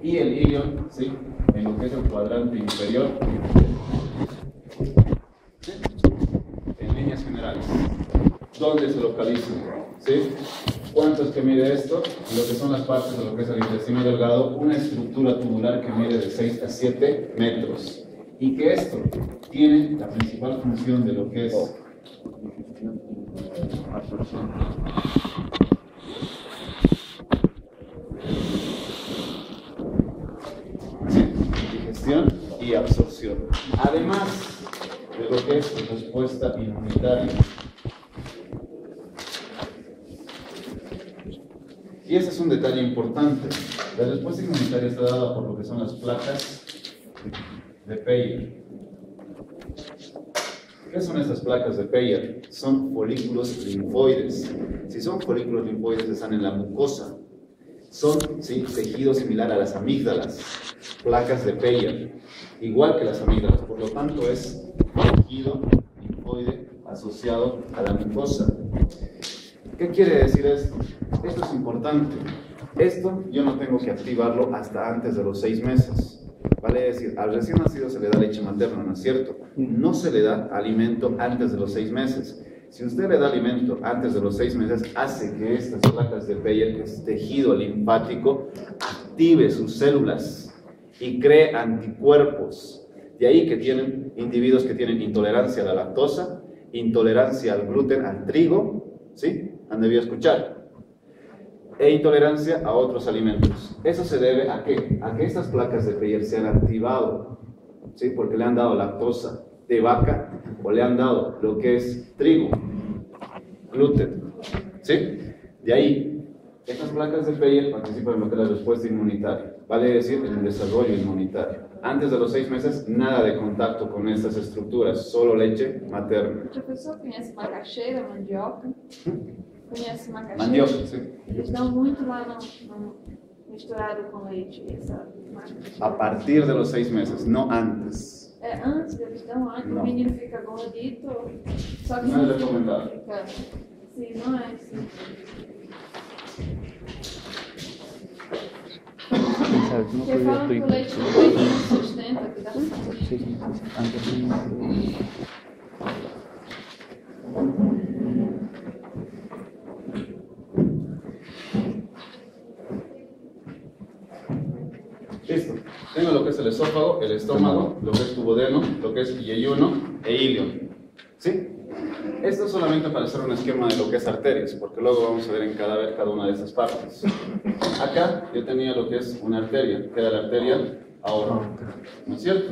y el ilion, ¿sí?, en lo que es el cuadrante inferior, ¿sí?, en líneas generales. ¿Dónde se localiza? ¿Sí? ¿Cuánto es que mide esto? Lo que son las partes de lo que es el intestino delgado, una estructura tubular que mide de 6 a 7 metros. Y que esto tiene la principal función de lo que es absorción. ¿Sí? Digestión y absorción. Además de lo que es respuesta inmunitaria. Y ese es un detalle importante. La respuesta inmunitaria está dada por lo que son las placas de Peyer. ¿Qué son estas placas de Peyer? Son folículos linfoides. Si son folículos linfoides, están en la mucosa. Son, ¿sí?, tejido similar a las amígdalas. Placas de Peyer. Igual que las amígdalas. Por lo tanto, es tejido linfoide asociado a la mucosa. ¿Qué quiere decir esto? Esto es importante. Esto yo no tengo que activarlo hasta antes de los 6 meses. Vale decir, al recién nacido se le da leche materna, ¿no es cierto? No se le da alimento antes de los 6 meses. Si usted le da alimento antes de los 6 meses, hace que estas placas de Peyer, que es tejido linfático, active sus células y cree anticuerpos. De ahí que tienen individuos que tienen intolerancia a la lactosa, intolerancia al gluten, al trigo, ¿sí?, han debido escuchar, e intolerancia a otros alimentos. Eso se debe a qué? A que estas placas de Peyer se han activado, ¿sí?, porque le han dado lactosa de vaca o le han dado lo que es trigo, gluten, ¿sí? De ahí, estas placas de Peyer participan en lo que es la respuesta inmunitaria, vale decir, en el desarrollo inmunitario. Antes de los 6 meses, nada de contacto con estas estructuras, solo leche materna. Professor, conhece macaxeira, mandioca? Conhece macaxeira? Mandioca, sim. Eles dão muito lá no misturado com leite. Essa A partir de los 6 meses, no antes. É, antes eles dão antes, Não. o menino fica gordito, só que Não é no fim recomendado. fica. Sim, não é assim. Porque falam que o leite não sustenta, que dá Listo. Tengo lo que es el esófago, el estómago, lo que es duodeno, lo que es yeyuno e ilion. ¿Sí? Esto es solamente para hacer un esquema de lo que es arterias, porque luego vamos a ver en cadáver cada una de esas partes. Acá yo tenía lo que es una arteria, que era la arteria aorta, ¿no es cierto?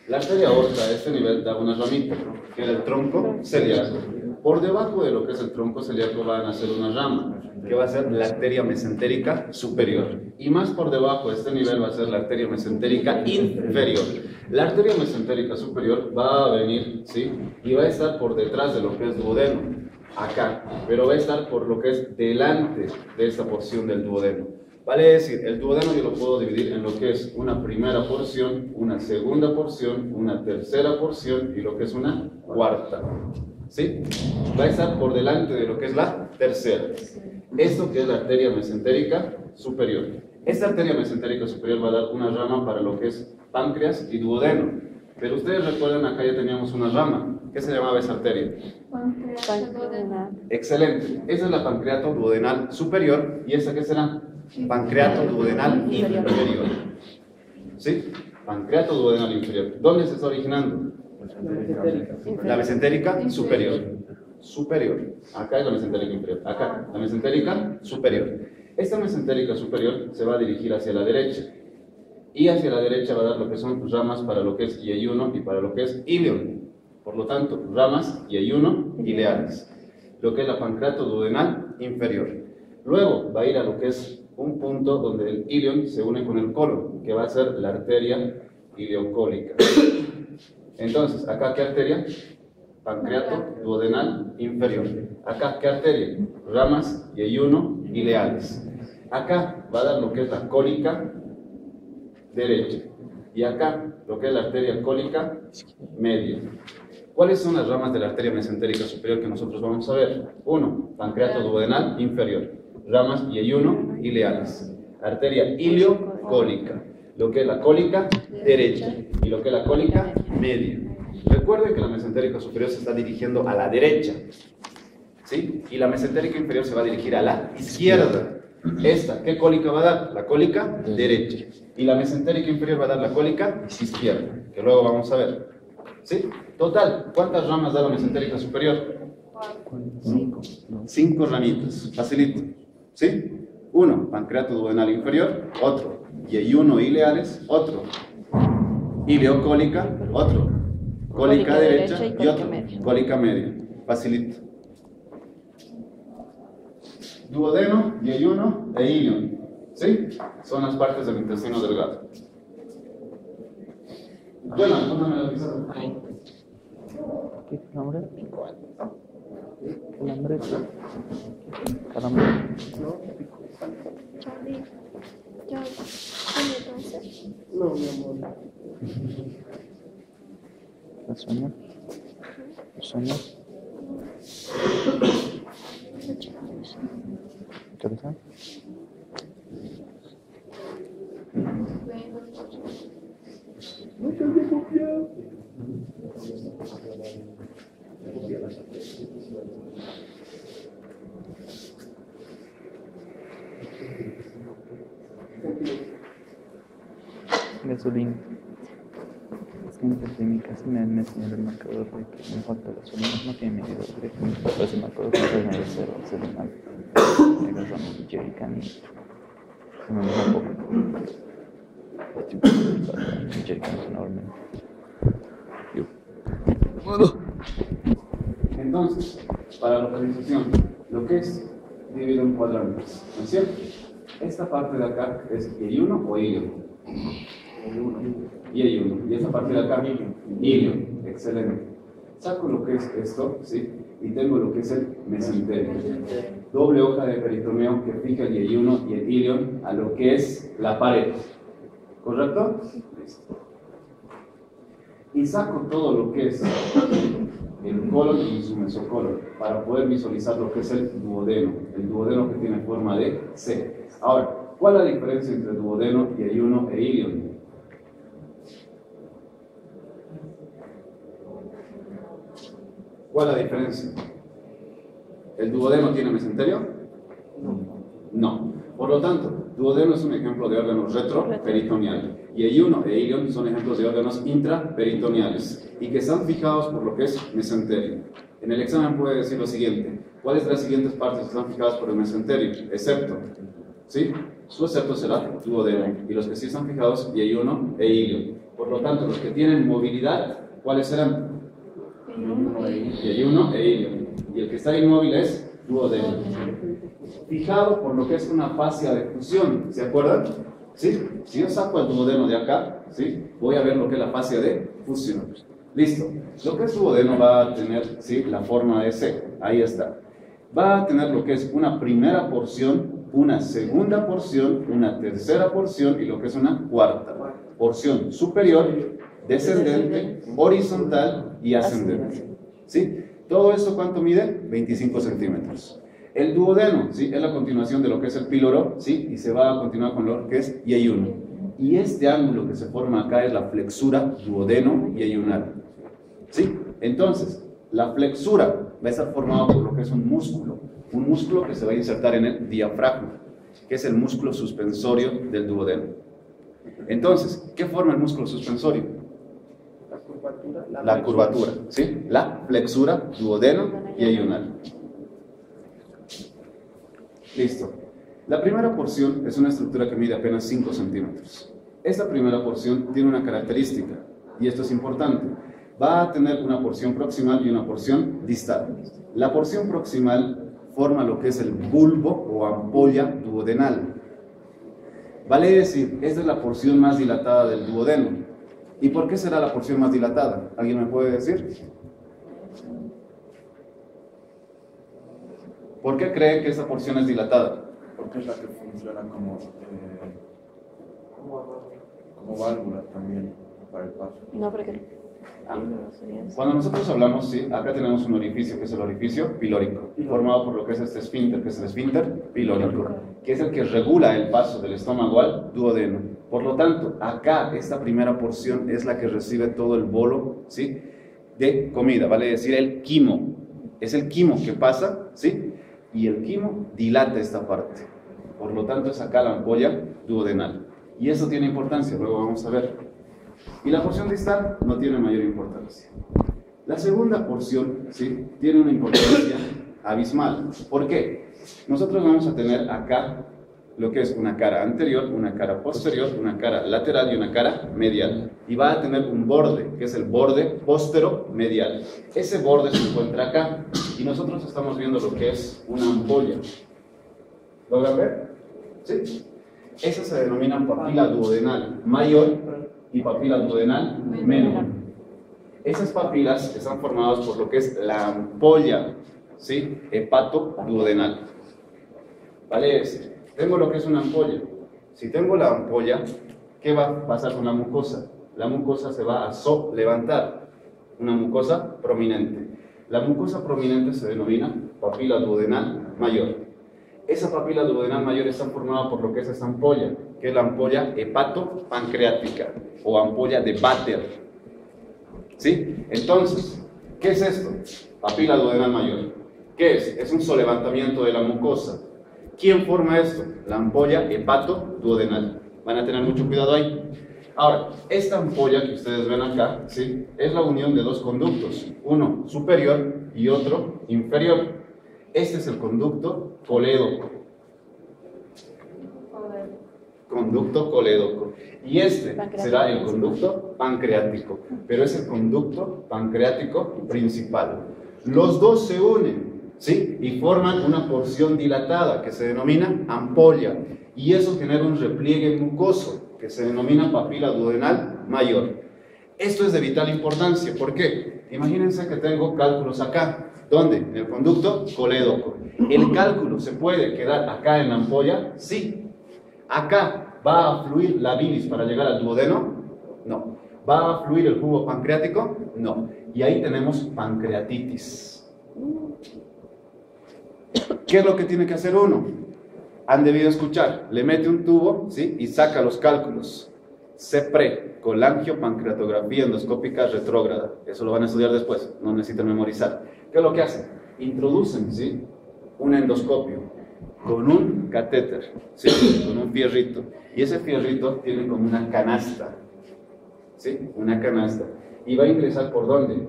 La arteria aorta a este nivel da una ramita, que era el tronco celíaco. Por debajo de lo que es el tronco celíaco van a hacer una rama, que va a ser la arteria mesentérica superior. Y más por debajo de este nivel va a ser la arteria mesentérica inferior. La arteria mesentérica superior va a venir, ¿sí?, y va a estar por detrás de lo que es duodeno, acá, pero va a estar por lo que es delante de esta porción del duodeno. Vale decir, el duodeno yo lo puedo dividir en lo que es una primera porción, una segunda porción, una tercera porción y lo que es una cuarta. ¿Sí? Va a estar por delante de lo que es la tercera. Esto que es la arteria mesentérica superior. Esta arteria mesentérica superior va a dar una rama para lo que es páncreas y duodeno. Pero ustedes recuerdan, acá ya teníamos una rama. ¿Qué se llamaba esa arteria? Excelente. Esa es la pancreato duodenal superior. ¿Y esa qué será? Pancreato duodenal inferior. ¿Sí? Pancreato duodenal inferior. ¿Dónde se está originando? La mesentérica superior. Superior. Acá es la mesentérica inferior. Acá, la mesentérica superior. Esta mesentérica superior se va a dirigir hacia la derecha. Y hacia la derecha va a dar lo que son ramas para lo que es yeyuno y para lo que es ilion. Por lo tanto, ramas, yeyuno, ileales. Lo que es la pancreato duodenal inferior. Luego va a ir a lo que es un punto donde el ilion se une con el colon, que va a ser la arteria ileocólica. Entonces, acá, ¿qué arteria? Pancreato duodenal inferior. Acá, ¿qué arteria? Ramas, yeyuno, ileales. Acá va a dar lo que es la cólica derecha. Y acá, lo que es la arteria cólica media. ¿Cuáles son las ramas de la arteria mesentérica superior que nosotros vamos a ver? 1. Pancreato duodenal inferior. Ramas yeyuno, ileales. Arteria iliocólica. lo que es la cólica derecha y lo que es la cólica media. Recuerden que la mesentérica superior se está dirigiendo a la derecha, ¿sí? Y la mesentérica inferior se va a dirigir a la izquierda. Esta, ¿qué cólica va a dar? La cólica derecha. Y la mesentérica inferior va a dar la cólica izquierda, que luego vamos a ver. ¿Sí? Total, ¿cuántas ramas da la mesentérica superior? 5 ramitas, facilito. ¿Sí? 1, pancreato duodenal inferior, otro. Yeyuno ileales, otro. Ileocólica, otro. Cólica derecha y otro. Cólica media. Facilito. Duodeno, yeyuno e ilion. ¿Sí? Son las partes del intestino delgado. Bueno, póngame la pizarra. ¿Qué nombre? Calambre. Calambre. Charlie, ¿ya come entonces? No, mi amor. ¿La sueño? ¿La sueño? ¿Qué pasa? No te voy a copiar. Gasolina. Es que antes de mi casa me enseñaron el marcador de que me falta gasolina. No tiene medidor directamente. Pues el marcador que me de cero gasolina. Me agarramos un jerrycan y se me mojó un poco. El jerrycan es enorme. Entonces, para localización, lo que es dividido en cuadrantes, ¿no es cierto? Esta parte de acá es yeyuno o ilion. Yeyuno. Y esta parte de acá, ilion. Excelente. Saco lo que es esto, ¿sí? Y tengo lo que es el mesenterio. Doble hoja de peritoneo que fija el yeyuno y el ilion a lo que es la pared. ¿Correcto? Listo. Y saco todo lo que es el colon y su mesocolon para poder visualizar lo que es el duodeno que tiene forma de C. Ahora, ¿cuál es la diferencia entre duodeno, yeyuno e ilion? ¿Cuál es la diferencia? ¿El duodeno tiene mesenterio? No. Por lo tanto, duodeno es un ejemplo de órganos retroperitoneal. Yeyuno e ilion son ejemplos de órganos intraperitoneales y que están fijados por lo que es mesenterio. En el examen puede decir lo siguiente: ¿cuáles de las siguientes partes están fijadas por el mesenterio? Excepto, ¿sí? Su excepto será duodeno, y los que sí están fijados, yeyuno e ilion. Por lo tanto, los que tienen movilidad, ¿cuáles serán? Yeyuno e ilion. Y el que está inmóvil es duodeno. Fijado por lo que es una fascia de fusión, ¿se acuerdan? ¿Sí? Si yo saco el duodeno de acá, ¿sí? Voy a ver lo que es la fascia de fusión. Listo. Lo que es duodeno va a tener, ¿sí?, la forma de C. Ahí está. Va a tener lo que es una primera porción, una segunda porción, una tercera porción y lo que es una cuarta porción superior, descendente, horizontal y ascendente. ¿Sí? ¿Todo esto cuánto mide? 25 centímetros. El duodeno, ¿sí?, es la continuación de lo que es el píloro, ¿sí?, y se va a continuar con lo que es yeyuno. Y este ángulo que se forma acá es la flexura duodeno-yeyunal. ¿Sí? Entonces, la flexura va a estar formada por lo que es un músculo que se va a insertar en el diafragma, que es el músculo suspensorio del duodeno. Entonces, ¿qué forma el músculo suspensorio? La curvatura, ¿sí? La flexura duodeno-yeyunal. Listo. La primera porción es una estructura que mide apenas 5 centímetros. Esta primera porción tiene una característica, y esto es importante. Va a tener una porción proximal y una porción distal. La porción proximal forma lo que es el bulbo o ampolla duodenal. Vale decir, esta es la porción más dilatada del duodeno. ¿Y por qué será la porción más dilatada? ¿Alguien me puede decir? ¿Por qué creen que esa porción es dilatada? Porque es la que funciona como válvula también para el paso. No, porque Cuando nosotros hablamos, sí, acá tenemos un orificio, que es el orificio pilórico, formado por lo que es este esfínter, que es el esfínter pilórico, que es el que regula el paso del estómago al duodeno. Por lo tanto, acá esta primera porción es la que recibe todo el bolo, ¿sí?, de comida, vale decir el quimo. Es el quimo que pasa, ¿sí?, y el quimo dilata esta parte. Por lo tanto, es acá la ampolla duodenal. Y eso tiene importancia, luego vamos a ver. Y la porción distal no tiene mayor importancia. La segunda porción, ¿sí?, tiene una importancia abismal. ¿Por qué? Nosotros vamos a tener acá lo que es una cara anterior, una cara posterior, una cara lateral y una cara medial. Y va a tener un borde, que es el borde postero-medial. Ese borde se encuentra acá. Y nosotros estamos viendo lo que es una ampolla. ¿Logran ver? ¿Sí? Esa se denomina papila duodenal mayor y papila duodenal menor. Esas papilas están formadas por lo que es la ampolla, ¿sí?, hepato-duodenal. ¿Vale? Tengo lo que es una ampolla. Si tengo la ampolla, ¿qué va a pasar con la mucosa? La mucosa se va a levantar, una mucosa prominente. La mucosa prominente se denomina papila duodenal mayor. Esa papila duodenal mayor está formada por lo que es esta ampolla, que es la ampolla hepato-pancreática o ampolla de Vater. ¿Sí? Entonces, ¿qué es esto? Papila duodenal mayor. ¿Qué es? Es un solevantamiento de la mucosa. ¿Quién forma esto? La ampolla hepato-duodenal. Van a tener mucho cuidado ahí. Ahora, esta ampolla que ustedes ven acá, ¿sí?, es la unión de dos conductos, uno superior y otro inferior. Este es el conducto colédoco. Conducto colédoco. Y este será el conducto pancreático, pero es el conducto pancreático principal. Los dos se unen, ¿sí?, y forman una porción dilatada que se denomina ampolla, y eso genera un repliegue mucoso que se denomina papila duodenal mayor. Esto es de vital importancia. ¿Por qué? Imagínense que tengo cálculos acá. ¿Dónde? En el conducto colédoco. ¿El cálculo se puede quedar acá en la ampolla? Sí. ¿Acá va a fluir la bilis para llegar al duodeno? No. ¿Va a fluir el jugo pancreático? No. Y ahí tenemos pancreatitis. ¿Qué es lo que tiene que hacer uno? Han debido escuchar, le mete un tubo, ¿sí?, y saca los cálculos. CEPRE, colangiopancreatografía endoscópica retrógrada. Eso lo van a estudiar después, no necesitan memorizar. ¿Qué es lo que hacen? Introducen, ¿sí?, un endoscopio con un catéter, ¿sí?, con un fierrito. Y ese fierrito tiene como una canasta, ¿sí?, una canasta. Y va a ingresar ¿por dónde?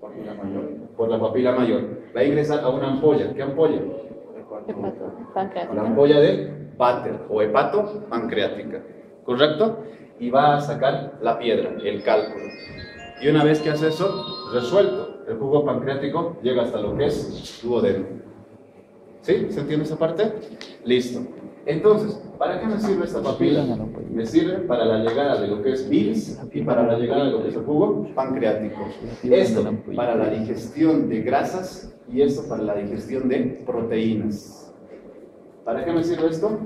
Papila mayor. Por la papila mayor. Va a ingresar a una ampolla. ¿Qué ampolla? Pancreática. La ampolla de Vater o hepato-pancreática, ¿correcto? Y va a sacar la piedra, el cálculo. Y una vez que hace eso, resuelto, el jugo pancreático llega hasta lo que es duodeno. ¿Sí? ¿Se entiende esa parte? Listo. Entonces, ¿para qué me sirve esta papila? Me sirve para la llegada de lo que es bilis y para la llegada de lo que es el jugo pancreático. Esto para la digestión de grasas y esto para la digestión de proteínas. ¿Para qué me sirve esto?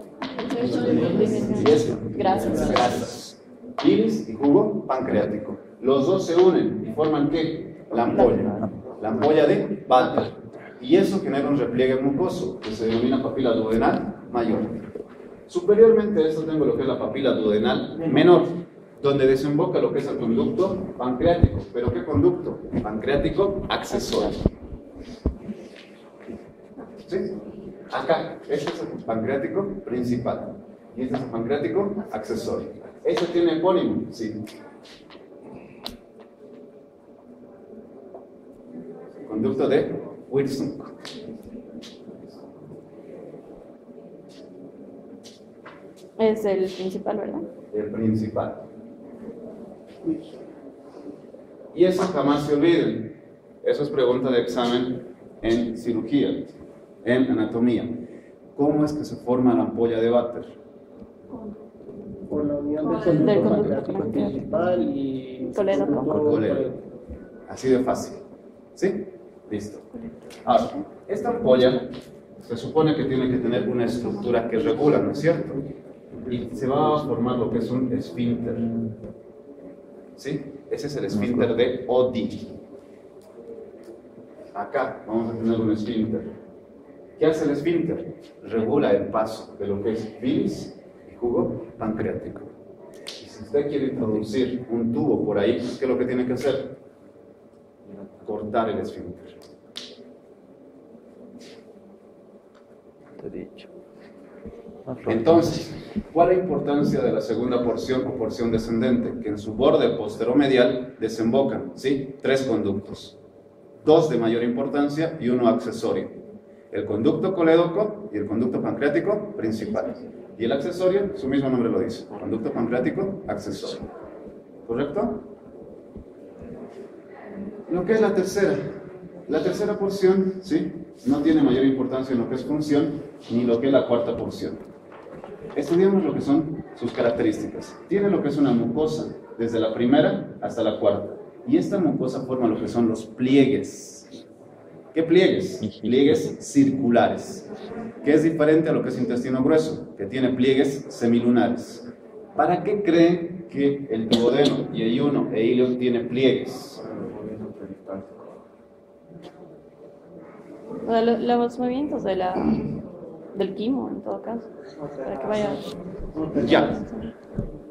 Y esto. Grasas. Bilis y jugo pancreático. Los dos se unen y forman ¿qué? La ampolla. La ampolla de Vater. Y eso genera un repliegue mucoso que se denomina papila duodenal mayor. Superiormente a esto tengo lo que es la papila duodenal menor, donde desemboca lo que es el conducto pancreático. ¿Pero qué conducto? Pancreático accesorio. ¿Sí? Acá, este es el pancreático principal y este es el pancreático accesorio. ¿Este tiene epónimo? Sí. Conducto de Wilson. Es el principal, ¿verdad? El principal. Y eso jamás se olviden. Eso es pregunta de examen en cirugía, en anatomía. ¿Cómo es que se forma la ampolla de Vater? Por la unión Del conducto pancreático principal y colédoco. Colédoco. Así de fácil. ¿Sí? Listo. Ahora, esta ampolla se supone que tiene que tener una estructura que regula, ¿no es cierto? Y se va a formar lo que es un esfínter. ¿Sí? Ese es el esfínter de Oddi. Acá vamos a tener un esfínter. ¿Qué hace el esfínter? Regula el paso de lo que es bilis y jugo pancreático. Y si usted quiere introducir un tubo por ahí, ¿qué es lo que tiene que hacer? Cortar el esfínter. Te he dicho. Entonces, ¿cuál es la importancia de la segunda porción o porción descendente? Que en su borde posteromedial desembocan, ¿sí?, 3 conductos. 2 de mayor importancia y 1 accesorio. El conducto colédoco y el conducto pancreático principal. Y el accesorio, su mismo nombre lo dice, conducto pancreático accesorio. ¿Correcto? Lo que es la tercera porción, ¿sí?, no tiene mayor importancia en lo que es función, ni lo que es la cuarta porción. Estudiamos lo que son sus características. Tiene lo que es una mucosa, desde la primera hasta la cuarta. Y esta mucosa forma lo que son los pliegues. ¿Qué pliegues? Pliegues circulares, que es diferente a lo que es intestino grueso, que tiene pliegues semilunares. ¿Para qué creen que el duodeno, yeyuno e ileón tiene pliegues? Los movimientos del quimo, en todo caso, para que vaya. Ya.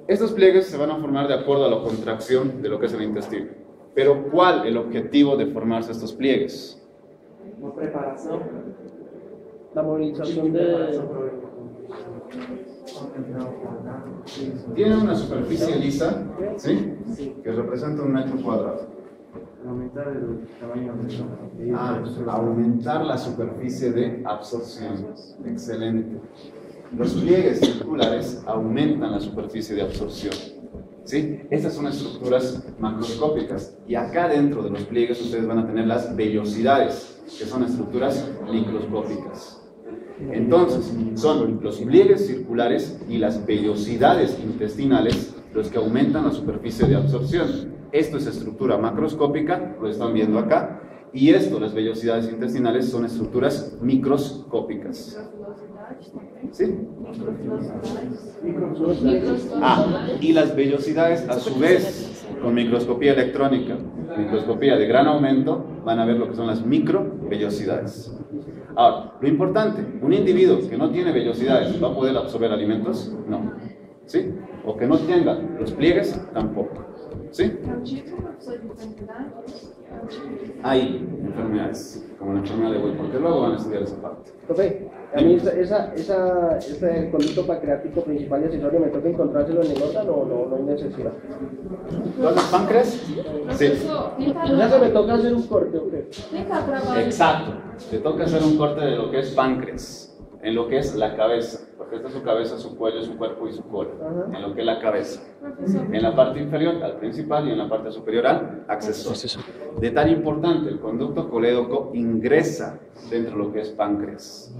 Estos pliegues se van a formar de acuerdo a la contracción de lo que es el intestino. Pero ¿cuál es el objetivo de formarse estos pliegues? La preparación. La movilización de... Tiene una superficie lisa, ¿sí?, que representa 1 metro cuadrado. Aumentar el tamaño de Aumentar la superficie de absorción. Excelente. Los pliegues circulares aumentan la superficie de absorción. ¿Sí? Estas son estructuras macroscópicas. Y acá dentro de los pliegues ustedes van a tener las vellosidades, que son estructuras microscópicas. Entonces, son los pliegues circulares y las vellosidades intestinales los que aumentan la superficie de absorción. Esto es estructura macroscópica, lo están viendo acá, y esto, las vellosidades intestinales, son estructuras microscópicas. ¿Sí? Y las vellosidades, a su vez, con microscopía electrónica, microscopía de gran aumento, van a ver lo que son las microvellosidades. Ahora, lo importante, un individuo que no tiene vellosidades, ¿va a poder absorber alimentos? No. ¿Sí? O que no tenga los pliegues, tampoco. ¿Sí? Hay enfermedades, como la enfermedad de Wilson, porque luego van a estudiar esa parte. Profe, a mí ese conducto pancreático principal y accesorio, ¿me toca encontrárselo en el órgano o no hay necesidad? ¿Los páncreas? Sí. ¿Ya se me toca hacer un corte o qué? Exacto. Te toca hacer un corte de lo que es páncreas, en lo que es la cabeza, porque esta es su cabeza, su cuello, su cuerpo y su cola, en lo que es la cabeza. En la parte inferior al principal y en la parte superior al accesorio. Detalle importante, el conducto colédoco ingresa dentro de lo que es páncreas.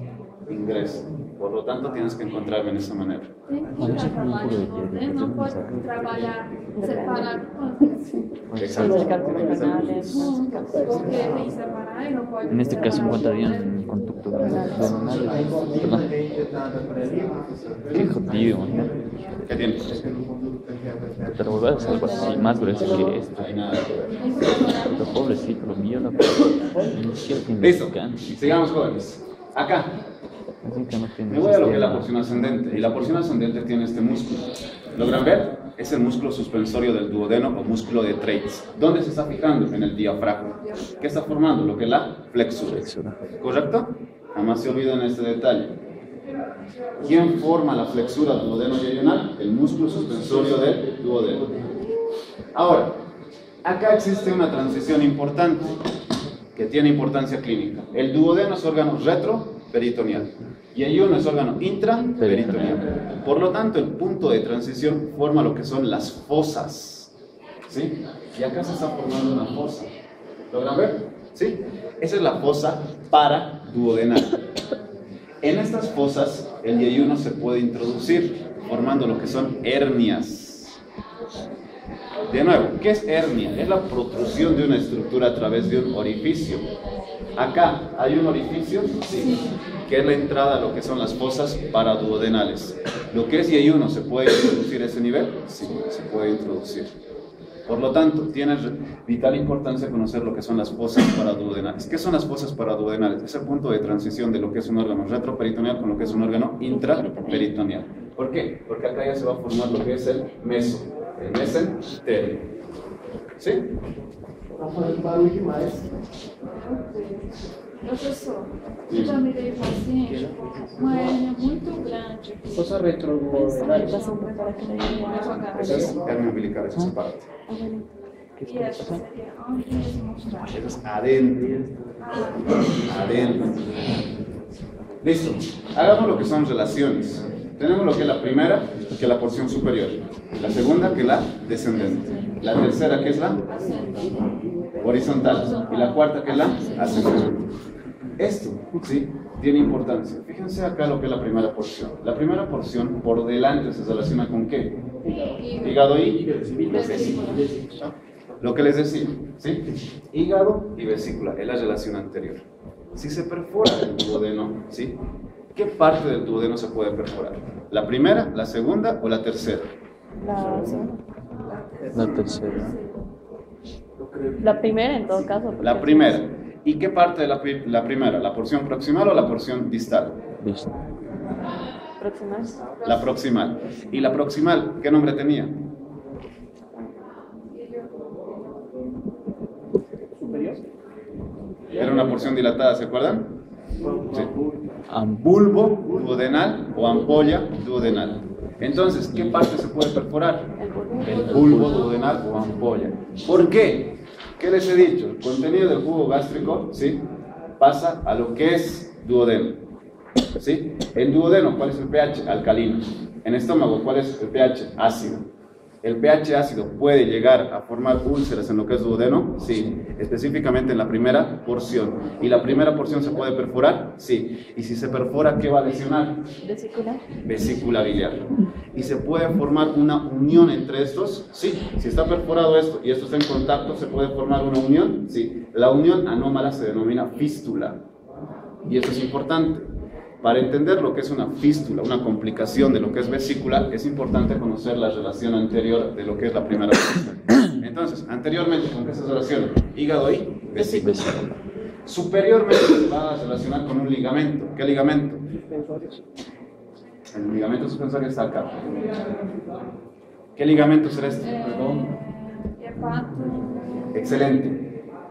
Ingresa. Por lo tanto, tienes que encontrarme en esa manera. No pode trabalhar separado. Exacto. Porque tem que separar e não pode. En este caso encontrarían un conducto duodenal. Perdón. Qué jodido, ¿no? ¿Qué tiene? Te lo vuelvas a hacer algo así, más grueso que esto. No hay nada que ver. Pero pobrecito, lo mío, Listo. Sigamos, jóvenes. Acá. Me voy a lo que es la porción ascendente. Y la porción ascendente tiene este músculo. ¿Logran ver? Es el músculo suspensorio del duodeno o músculo de Treitz. ¿Dónde se está fijando? En el diafragma. ¿Qué está formando? Lo que es la flexura. ¿Correcto? Jamás se olviden este detalle. ¿Quién forma la flexura del duodeno yeyunal? El músculo suspensorio del duodeno. Ahora, acá existe una transición importante que tiene importancia clínica. El duodeno es órgano retroperitoneal y el yeyuno es órgano intraperitoneal. Por lo tanto, el punto de transición forma lo que son las fosas. ¿Sí? Y acá se está formando una fosa. ¿Logran ver? ¿Sí? Esa es la fosa paraduodenal. En estas fosas, el yeyuno se puede introducir, formando lo que son hernias. De nuevo, ¿qué es hernia? Es la protrusión de una estructura a través de un orificio. Acá, ¿hay un orificio? Sí. Que es la entrada a lo que son las fosas paraduodenales. Lo que es yeyuno, ¿se puede introducir a ese nivel? Sí, se puede introducir. Por lo tanto, tiene vital importancia conocer lo que son las fosas paraduodenales. ¿Qué son las fosas paraduodenales? Es el punto de transición de lo que es un órgano retroperitoneal con lo que es un órgano intraperitoneal. ¿Por qué? Porque acá ya se va a formar lo que es el mesenterio. ¿Sí? Barulho demais. Professor, eu já mirei paciente com uma hérnia muito grande aqui. Fossa retroduodenal. Esa es hernia umbilical, esa parte. E essa seria onde mesmo mostrar? Eso es adentro. Adentro. Listo. Hagamos lo que son relaciones. Tenemos lo que es la primera, que es la porción superior. La segunda, que es la descendente. La tercera, que es la horizontal. Y la cuarta, que es la ascendente. Esto, ¿sí?, tiene importancia. Fíjense acá lo que es la primera porción. La primera porción, por delante, se relaciona con ¿qué? Hígado y vesícula. Lo que les decía, ¿sí? Hígado y vesícula, es la relación anterior. Si se perfora el duodeno, ¿sí?, ¿qué parte del duodeno se puede perforar? ¿La primera, la segunda o la tercera? La segunda. La tercera. La primera en todo caso. La primera. ¿Y qué parte de la primera? ¿La porción proximal o la porción distal? Listo. Proximal. La proximal. ¿Y la proximal qué nombre tenía? Superior. Era una porción dilatada, ¿se acuerdan? Sí. Am- Bulbo duodenal o ampolla duodenal. Entonces, ¿qué parte se puede perforar? El bulbo duodenal o ampolla. ¿Por qué? ¿Qué les he dicho? El contenido del jugo gástrico, ¿sí?, pasa a lo que es duodeno. ¿Sí? En duodeno, ¿cuál es el pH? Alcalino. En estómago, ¿cuál es el pH? Ácido. ¿El pH ácido puede llegar a formar úlceras en lo que es duodeno? Sí, específicamente en la primera porción. ¿Y la primera porción se puede perforar? Sí. ¿Y si se perfora, qué va a lesionar? Vesícula. Vesícula biliar. ¿Y se puede formar una unión entre estos? Sí. Si está perforado esto y esto está en contacto, ¿se puede formar una unión? Sí. La unión anómala se denomina fístula. Y esto es importante. Para entender lo que es una fístula, una complicación de lo que es vesícula, es importante conocer la relación anterior de lo que es la primera porción. Entonces, anteriormente, ¿con qué se relaciona? Hígado y vesícula. Superiormente se va a relacionar con un ligamento. ¿Qué ligamento? El ligamento suspensorio está acá. ¿Qué ligamento será este? Hepato. Excelente.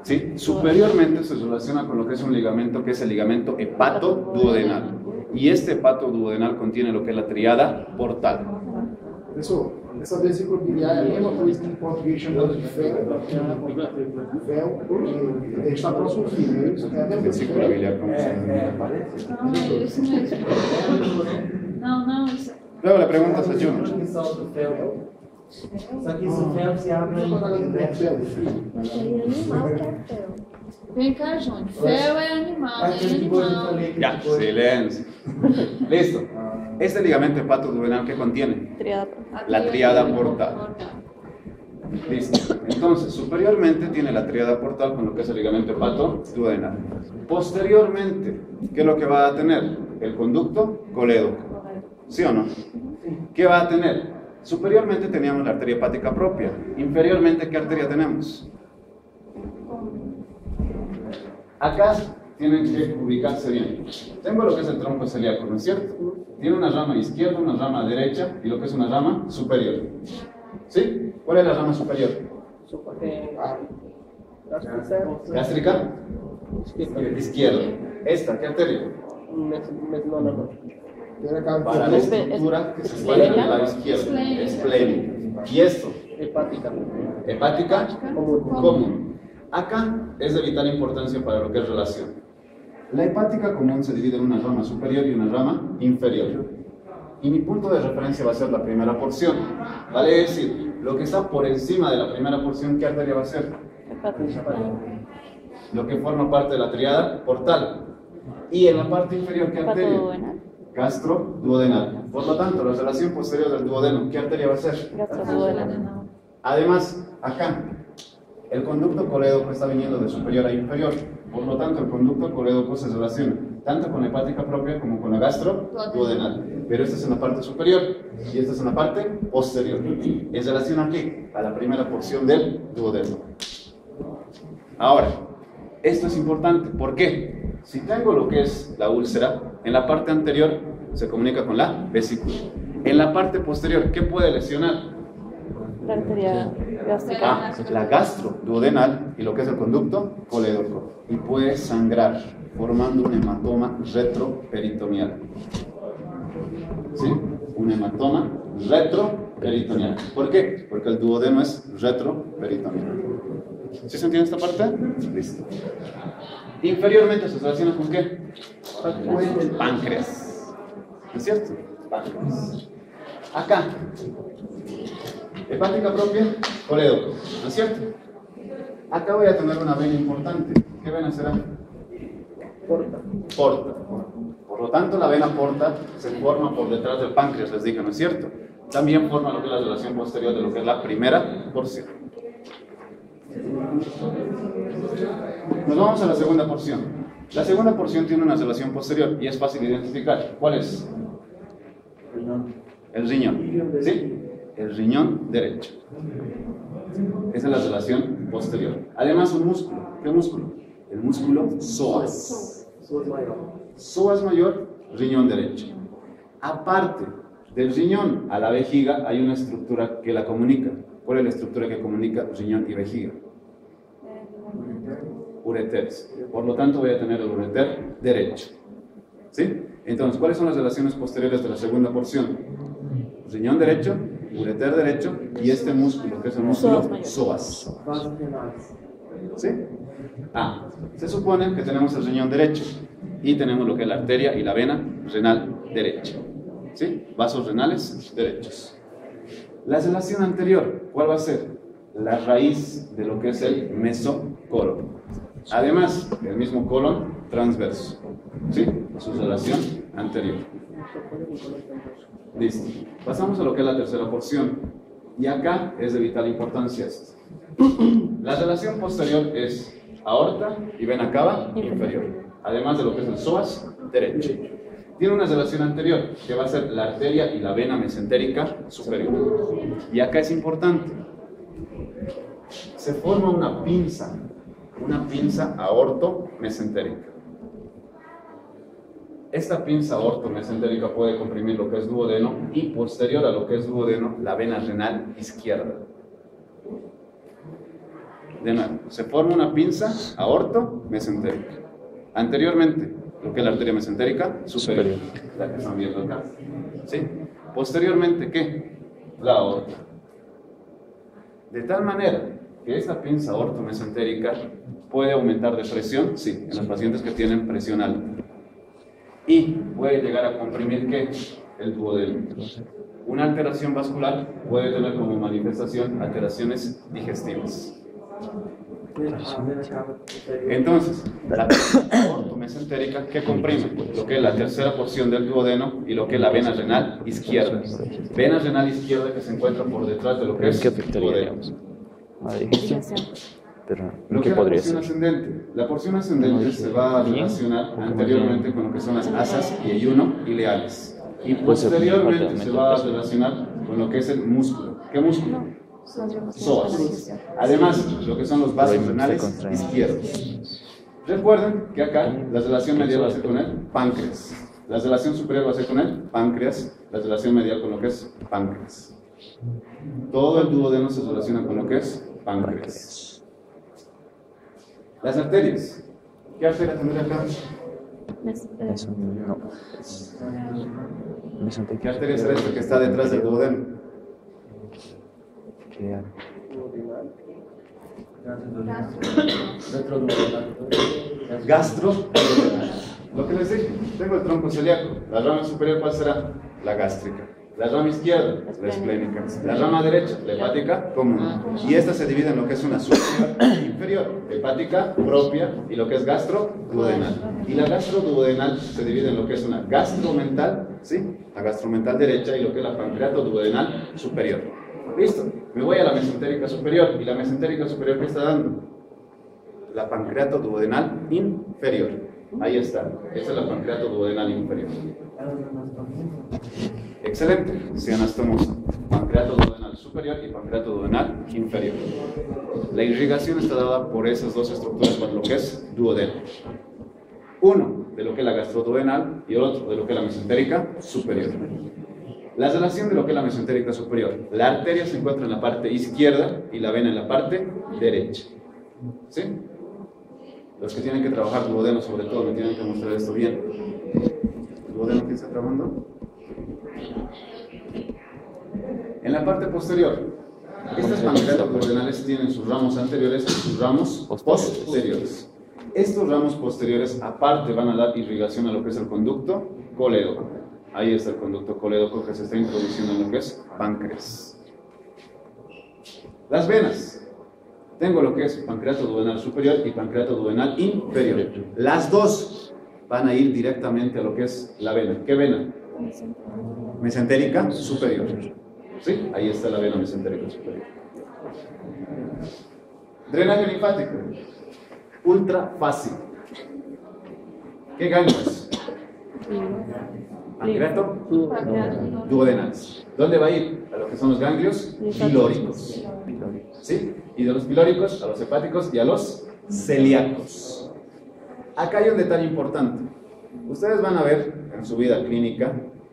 ¿Sí? Superiormente se relaciona con lo que es un ligamento, que es el ligamento hepatoduodenal. Y este hepatoduodenal contiene lo que es la tríada portal. Pessoal, essa vesícula biliar é a mesma coisa que em português chamamos de fel, porque está próximo ao fim, né? Isso é a mesma Vesícula biliar, como se llama. Não, isso mesmo. Não, isso. Luego le preguntas a Juno. Só que esse fel se abre Mas aí é animal que é fel. Vem cá, Júnior. Fel é animal, é animal. Ya, silencio. Listo. Este ligamento hepatoduodenal, ¿qué contiene? Triada. La tríada portal. Listo. Entonces, superiormente tiene la tríada portal con lo que es el ligamento hepatoduodenal. Posteriormente, ¿qué es lo que va a tener? El conducto colédoco. ¿Sí o no? ¿Qué va a tener? Superiormente teníamos la arteria hepática propia. Inferiormente, ¿qué arteria tenemos? Acá tienen que ubicarse bien. Tengo lo que es el tronco celíaco, ¿no es cierto? Tiene una rama izquierda, una rama derecha y lo que es una rama superior. ¿Sí? ¿Cuál es la rama superior? ¿Gástrica? Izquierda. ¿Esta qué arteria? No. Para la estructura que se encuentra en el lado izquierdo. Esplénica. ¿Y esto? Hepática. Hepática común. Acá es de vital importancia para lo que es relación. La hepática común se divide en una rama superior y una rama inferior. Y mi punto de referencia va a ser la primera porción. Vale decir, lo que está por encima de la primera porción, ¿qué arteria va a ser? Lo que forma parte de la tríada portal. Y en la parte inferior, ¿qué arteria? Gastroduodenal. Por lo tanto, la relación posterior del duodeno, ¿qué arteria va a ser? Gastroduodenal. Además, acá, el conducto colédoco está viniendo de superior a inferior. Por lo tanto, el conducto colédoco se relaciona tanto con la hepática propia como con la gastroduodenal. Pero esta es en la parte superior y esta es en la parte posterior. ¿En relación a qué? A la primera porción del duodeno. Ahora, esto es importante. ¿Por qué? Si tengo lo que es la úlcera, en la parte anterior se comunica con la vesícula. En la parte posterior, ¿qué puede lesionar? La arteria gástrica. La gastroduodenal y lo que es el conducto colédoco. Y puede sangrar, formando un hematoma retroperitoneal. ¿Sí? Un hematoma retroperitoneal. ¿Por qué? Porque el duodeno es retroperitoneal. ¿Sí se entiende esta parte? Listo. Inferiormente se relaciona con qué? Páncreas. ¿No es cierto? Páncreas. Acá. Hepática propia, colédoco. ¿No es cierto? Acá voy a tener una vena importante. ¿Qué vena será? Porta. Por lo tanto, la vena porta se forma por detrás del páncreas, les dije, ¿no es cierto? También forma lo que es la relación posterior de lo que es la primera porción. Nos vamos a la segunda porción. La segunda porción tiene una relación posterior y es fácil de identificar. ¿Cuál es? El riñón. ¿Sí? El riñón derecho. Esa es la relación posterior. Además, un músculo. ¿Qué músculo? El músculo psoas. Psoas mayor, riñón derecho. Aparte del riñón a la vejiga, hay una estructura que la comunica. ¿Cuál es la estructura que comunica riñón y vejiga? Ureteres. Por lo tanto, voy a tener el ureter derecho. ¿Sí? Entonces, ¿cuáles son las relaciones posteriores de la segunda porción? Riñón derecho, ureter derecho y este músculo, que es el músculo psoas. ¿Sí? Se supone que tenemos el riñón derecho y tenemos lo que es la arteria y la vena renal derecha. ¿Sí? Vasos renales derechos. La relación anterior, ¿cuál va a ser? La raíz de lo que es el mesocolon. Además, el mismo colon transverso. ¿Sí? Su relación anterior. Listo. Pasamos a lo que es la tercera porción. Y acá es de vital importancia esto. La relación posterior es aorta y vena cava inferior. Además de lo que es el psoas derecho. Tiene una relación anterior, que va a ser la arteria y la vena mesentérica superior. Y acá es importante. Se forma una pinza aorto-mesentérica. Esta pinza aorto-mesentérica puede comprimir lo que es duodeno y posterior a lo que es duodeno, la vena renal izquierda. De nuevo, se forma una pinza aorto-mesentérica. Anteriormente, lo que es la arteria mesentérica superior, la que están viendo acá. ¿Sí? Posteriormente, ¿qué? La aorta. De tal manera que esta pinza aorto-mesentérica puede aumentar de presión, sí, en los pacientes que tienen presión alta. Y puede llegar a comprimir, ¿qué? El duodeno. Una alteración vascular puede tener como manifestación alteraciones digestivas. Entonces, la aorto-mesentérica, ¿qué comprime? Lo que es la tercera porción del duodeno y lo que es la vena renal izquierda. Vena renal izquierda que se encuentra por detrás de lo que es el duodeno. Pero, Lo que ¿qué es la podría porción ser? ascendente. La porción ascendente se va a relacionar anteriormente con lo que son las asas y ayuno ileales. Y posteriormente se va a relacionar con lo que es el músculo. ¿Qué músculo? Psoas. Además, lo que son los vasos renales izquierdos. Recuerden que acá la relación medial va a ser con el páncreas. La relación superior va a ser con el páncreas. La relación medial con lo que es páncreas. Todo el duodeno se relaciona con lo que es páncreas. Las arterias. ¿Qué arteria tendría acá? Eso no. ¿Qué arteria será esta que está detrás del duodeno? Gastroduodenal. Lo que les dije, tengo el tronco celíaco. La rama superior, ¿cuál será? La gástrica. La rama izquierda, la esplénica. La rama derecha, la hepática común. Y esta se divide en lo que es una superior e inferior, hepática propia y lo que es gastroduodenal. Y la gastroduodenal se divide en lo que es una gastromental, ¿sí? La gastromental derecha y lo que es la pancreatoduodenal superior. ¿Listo? Me voy a la mesentérica superior. ¿Y la mesentérica superior qué está dando? La pancreatoduodenal inferior. Ahí está. Esta es la pancreato duodenal inferior. Excelente. Si anastomosa. Pancreato duodenal superior y pancreato duodenal inferior. La irrigación está dada por esas dos estructuras para lo que es duodeno. Uno de lo que es la gastroduodenal y el otro de lo que es la mesentérica superior. La relación de lo que es la mesentérica superior. La arteria se encuentra en la parte izquierda y la vena en la parte derecha. ¿Sí? Los que tienen que trabajar duodeno, sobre todo, me tienen que mostrar esto bien. ¿Duodeno quién está trabajando? En la parte posterior, estas pancreatos duodenales tienen sus ramos anteriores y sus ramos posteriores. Estos ramos posteriores, aparte, van a dar irrigación a lo que es el conducto colédoco. Ahí está el conducto colédoco que se está introduciendo en lo que es páncreas. Las venas. Tengo lo que es pancreato duodenal superior y pancreato duodenal inferior. Las dos van a ir directamente a lo que es la vena. ¿Qué vena? Mesentérica superior. ¿Sí? Ahí está la vena mesentérica superior. Drenaje linfático. Ultra fácil. ¿Qué ganglios? Pancreato duodenales. ¿Dónde va a ir? A lo que son los ganglios pilóricos. ¿Sí? Y de los pilóricos a los hepáticos y a los celíacos. Acá hay un detalle importante. Ustedes van a ver en su vida clínica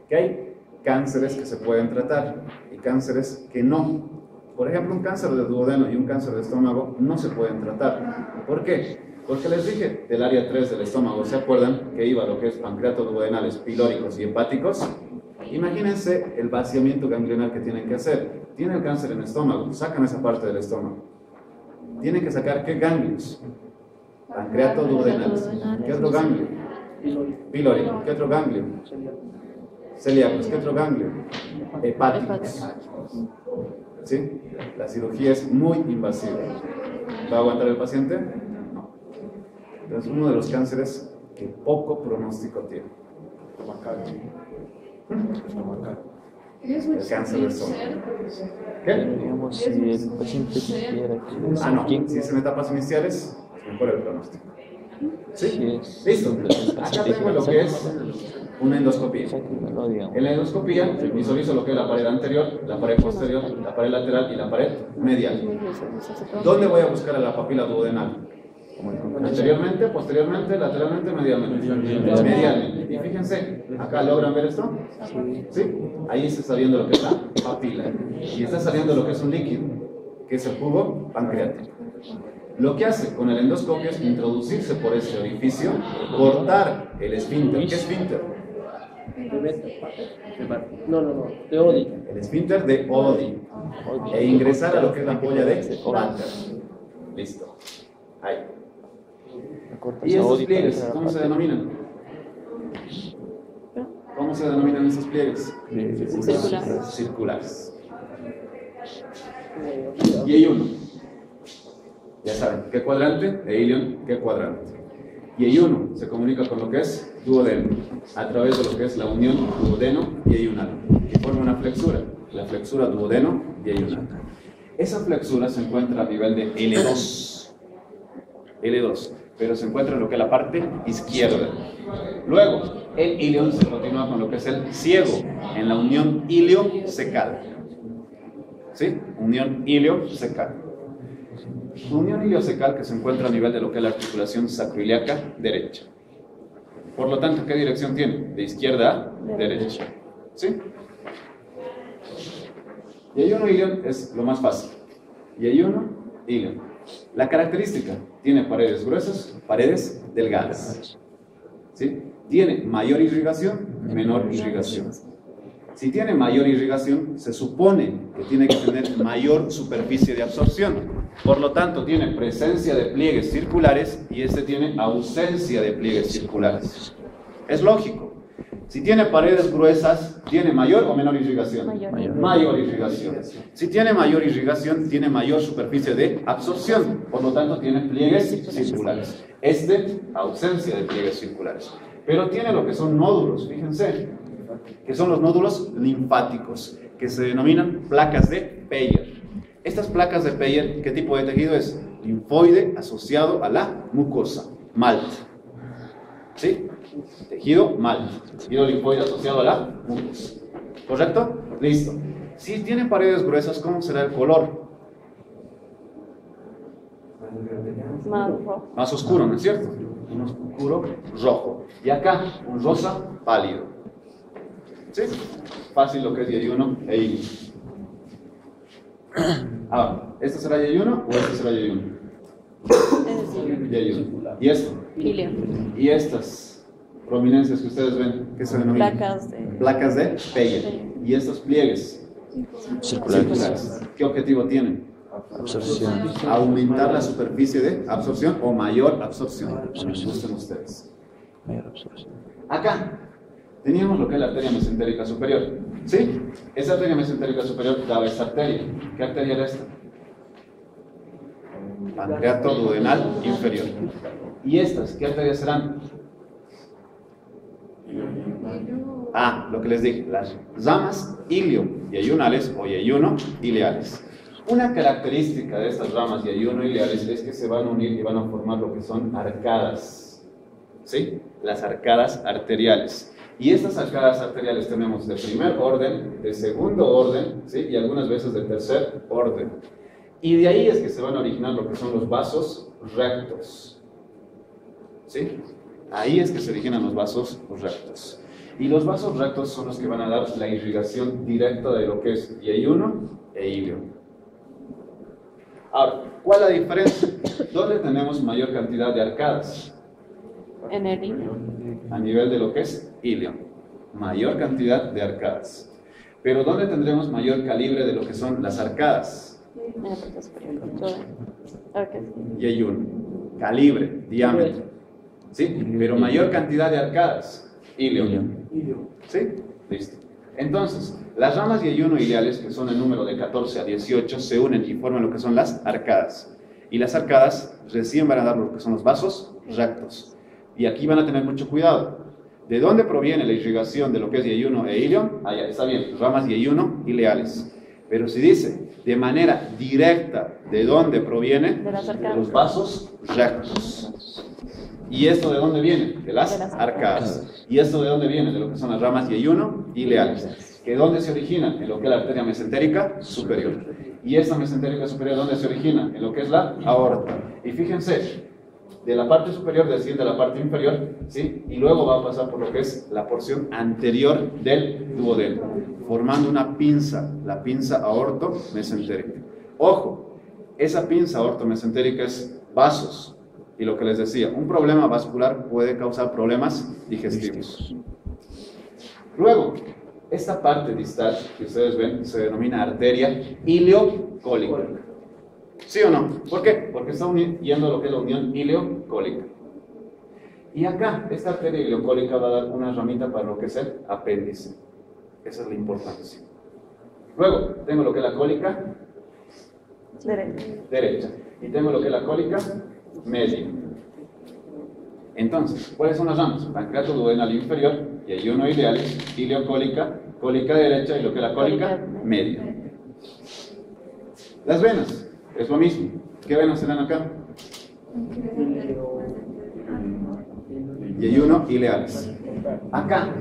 que hay cánceres que se pueden tratar y cánceres que no. Por ejemplo, un cáncer de duodeno y un cáncer de estómago no se pueden tratar. ¿Por qué? Porque les dije del área 3 del estómago, ¿se acuerdan que iba lo que es pancreato duodenales, pilóricos y hepáticos? Imagínense el vaciamiento ganglionar que tienen que hacer. Tienen el cáncer en el estómago, sacan esa parte del estómago. Tienen que sacar ¿qué ganglios? Pancreato duodenales. ¿Qué otro ganglio? Pilórico. ¿Qué otro ganglio? Celíacos. ¿Qué otro ganglio? Hepáticos. ¿Sí? La cirugía es muy invasiva. ¿Va a aguantar el paciente? No. Entonces, uno de los cánceres que poco pronóstico tiene. El cáncer de estómago. ¿Qué? Digamos, si el paciente quisiera que... No. Si es en etapas iniciales, mejor el pronóstico. ¿Sí? Sí, Listo. Acá tengo lo que es una endoscopía. En la endoscopía visualizo lo que es la pared anterior, la pared posterior, la pared lateral y la pared medial. ¿Dónde voy a buscar a la papila duodenal? Anteriormente, posteriormente, lateralmente, medialmente. Medialmente. Y fíjense, acá logran ver esto. ¿Sí? Ahí se está viendo lo que es la papila. Y está saliendo lo que es un líquido, que es el jugo pancreático. Lo que hace con el endoscopio es introducirse por ese orificio, cortar el esfínter. ¿Qué esfínter? No, de Oddi. El esfínter de Oddi. E ingresar a lo que es la ampolla de Vater. Listo. Ahí. ¿Y esos pliegues, cómo se denominan? ¿Cómo se denominan esos pliegues? Circulares. Y hay uno. Ya saben, ¿qué cuadrante? Eilion, ¿qué cuadrante? Y eyuno se comunica con lo que es duodeno, a través de lo que es la unión duodeno y eyunal, que forma una flexura, la flexura duodeno y eyunal. Esa flexura se encuentra a nivel de L2, pero se encuentra en lo que es la parte izquierda. Luego, el ilion se continúa con lo que es el ciego, en la unión ilio-secal. ¿Sí? Unión ilio-secal. Unión iliocecal que se encuentra a nivel de lo que es la articulación sacroiliaca derecha. Por lo tanto, ¿qué dirección tiene? De izquierda a derecha. ¿Sí? Y ayuno ilion es lo más fácil. Y ayuno ilion. La característica, tiene paredes gruesas, paredes delgadas. ¿Sí? Tiene mayor irrigación, menor irrigación. Si tiene mayor irrigación, se supone que tiene que tener mayor superficie de absorción. Por lo tanto, tiene presencia de pliegues circulares y este tiene ausencia de pliegues circulares. Es lógico. Si tiene paredes gruesas, ¿tiene mayor o menor irrigación? Mayor irrigación. Si tiene mayor irrigación, tiene mayor superficie de absorción. Por lo tanto, tiene pliegues circulares. Ausencia de pliegues circulares. Pero tiene lo que son nódulos, fíjense, que son los nódulos linfáticos, que se denominan placas de Peyer. Estas placas de Peyer, ¿qué tipo de tejido es? Linfoide asociado a la mucosa, MALT. ¿Sí? Tejido mal. Tejido linfoide asociado a la mucosa. ¿Correcto? Listo. Si tiene paredes gruesas, ¿cómo será el color? Más rojo. Más oscuro, ¿no es cierto? Un oscuro rojo. Y acá, un rosa pálido. ¿Sí? Fácil lo que es Y1 e I. Ahora, ¿este será Y1 o este será Y1? Y1. ¿Y esto? Ilio. Y estas prominencias que ustedes ven, ¿qué se denominan? Placas de Peyer. ¿Y estos pliegues? Circulares. ¿Qué objetivo tienen? Absorción. Aumentar la superficie de absorción o mayor absorción. Gusten ustedes. Mayor absorción. Acá teníamos lo que es la arteria mesentérica superior. ¿Sí? Esa arteria mesentérica superior daba esta arteria. ¿Qué arteria era esta? Pancreato duodenal inferior. ¿Y estas? ¿Qué arterias serán? Ah, lo que les dije, las ramas ilio-yeyunales o yeyuno-ileales. Una característica de estas ramas yeyuno-ileales es que se van a unir y van a formar lo que son arcadas. ¿Sí? Las arcadas arteriales. Y estas arcadas arteriales tenemos de primer orden, de segundo orden, ¿sí? Y algunas veces de tercer orden. Y de ahí es que se van a originar lo que son los vasos rectos. ¿Sí? Ahí es que se originan los vasos rectos. Y los vasos rectos son los que van a dar la irrigación directa de lo que es yeyuno e ilio. Ahora, ¿cuál es la diferencia? ¿Dónde tenemos mayor cantidad de arcadas? En el ilio. A nivel de lo que es ilio. Mayor cantidad de arcadas. Pero ¿dónde tendremos mayor calibre de lo que son las arcadas? En la parte superior. Okay. Yeyuno. Calibre, diámetro. ¿Sí? Pero mayor cantidad de arcadas. Ilio. ¿Sí? Listo. Entonces, las ramas yeyuno-ileales, que son en número de 14 a 18, se unen y forman lo que son las arcadas. Y las arcadas recién van a dar lo que son los vasos rectos. Y aquí van a tener mucho cuidado. ¿De dónde proviene la irrigación de lo que es yeyuno e ilio? Allá está bien, ramas yeyuno-ileales. Pero si dice de manera directa, ¿de dónde proviene? De las arcadas. De los vasos rectos. ¿Y esto de dónde viene? De las arcadas. ¿Y esto de dónde viene? De lo que son las ramas yeyuno-ileales. ¿Que dónde se origina? En lo que es la arteria mesentérica superior. ¿Y esta mesentérica superior dónde se origina? En lo que es la aorta. Y fíjense, de la parte superior desciende a la parte inferior, ¿sí? Y luego va a pasar por lo que es la porción anterior del duodeno, formando una pinza, la pinza aorto-mesentérica. Ojo, esa pinza aorto-mesentérica es vasos. Y lo que les decía, un problema vascular puede causar problemas digestivos. Luego, esta parte distal que ustedes ven se denomina arteria ileocólica. ¿Sí o no? ¿Por qué? Porque está yendo a lo que es la unión ileocólica. Y acá, esta arteria ileocólica va a dar una ramita para lo que es el apéndice. Esa es la importancia. Luego, tengo lo que es la cólica derecha. Y tengo lo que es la cólica media. Entonces, ¿cuáles son las ramas? Pancreato duodenal inferior, yeyuno-ileales, ileocólica, cólica derecha y lo que es la cólica media. Las venas, es lo mismo. ¿Qué venas se dan acá? Yeyuno-ileales. Acá,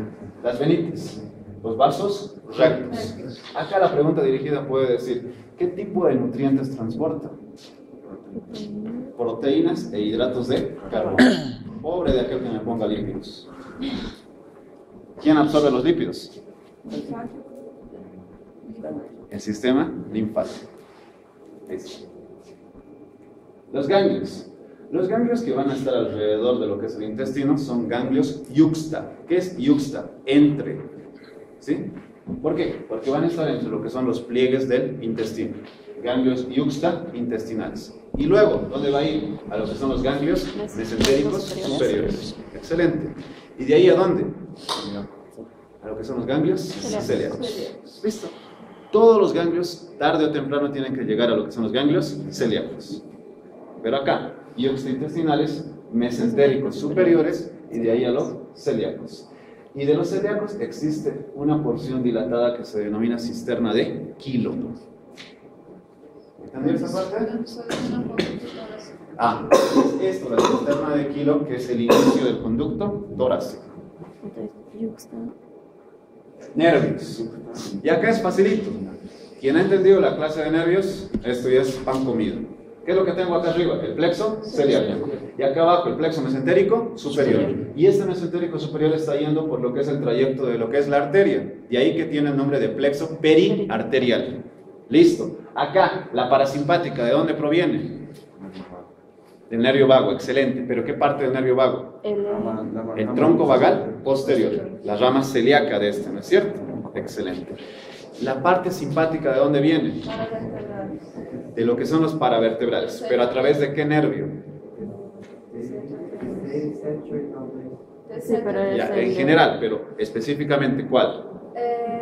las venitas, los vasos rectos. Acá la pregunta dirigida puede decir, ¿qué tipo de nutrientes transporta? Proteínas e hidratos de carbono. Pobre de aquel que me ponga lípidos. ¿Quién absorbe los lípidos? El sistema linfático. Los ganglios. Los ganglios que van a estar alrededor de lo que es el intestino son ganglios yuxta. ¿Qué es yuxta? Entre. ¿Sí? ¿Por qué? Porque van a estar entre lo que son los pliegues del intestino. Ganglios yuxta intestinales. Y luego, ¿dónde va a ir? A lo que son los ganglios mesentéricos superiores. Excelente. ¿Y de ahí a dónde? A lo que son los ganglios celíacos. ¿Listo? Todos los ganglios, tarde o temprano, tienen que llegar a lo que son los ganglios celíacos. Pero acá, yuxta intestinales, mesentéricos superiores, y de ahí a los celíacos. Y de los celíacos existe una porción dilatada que se denomina cisterna de Kilo. ¿Entendieron esa parte? Ah, es esto, la cisterna de Kilo, que es el inicio del conducto torácico. Nervios. Y acá es facilito. Quien ha entendido la clase de nervios, esto ya es pan comido. ¿Qué es lo que tengo acá arriba? El plexo celiaco. Y acá abajo el plexo mesentérico superior. Y este mesentérico superior está yendo por lo que es el trayecto de lo que es la arteria. Y ahí que tiene el nombre de plexo periarterial. Listo. Acá, la parasimpática, ¿de dónde proviene? Del nervio vago, excelente. ¿Pero qué parte del nervio vago? El tronco vagal posterior. La rama celíaca de este, ¿no es cierto? Excelente. La parte simpática, ¿de dónde viene? De lo que son los paravertebrales. ¿Pero a través de qué nervio? Sí, pero es Ya, en general, pero específicamente, ¿cuál?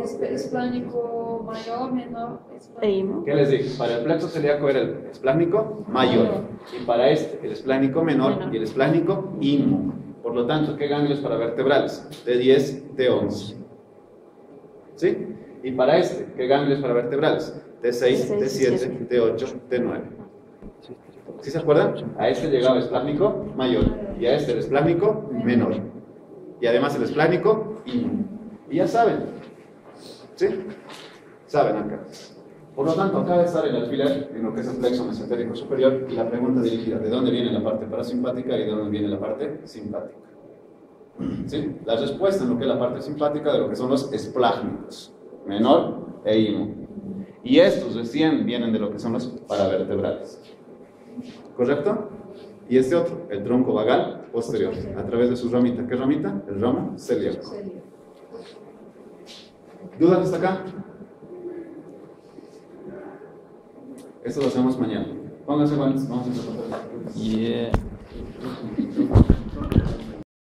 Esplánico mayor, menor. Esplánico. ¿Qué les dije? Para el plexo celíaco era el esplánico mayor. Y para este, el esplánico menor y el esplánico ínimo. Por lo tanto, ¿qué ganglios paravertebrales? T10, T11. ¿Sí? Y para este, ¿qué ganglios paravertebrales? T6, T7, T8, T9. ¿Sí se acuerdan? A este llegaba el esplánico mayor y a este el esplánico menor. Y además el esplánico ínimo. Y ya saben. ¿Sí? Saben acá. Por lo tanto, acaba de estar el alfiler en lo que es el plexo mesentérico superior y la pregunta dirigida, ¿de dónde viene la parte parasimpática y de dónde viene la parte simpática? ¿Sí? La respuesta en lo que es la parte simpática de lo que son los esplágnicos, menor e imo. Y estos recién vienen de lo que son los paravertebrales. ¿Correcto? Y este otro, el tronco vagal posterior, a través de su ramita. ¿Qué ramita? El ramo celíaco. ¿Dudas hasta acá? Esto lo hacemos mañana. Pónganse guantes, vamos a empezar. Yeah.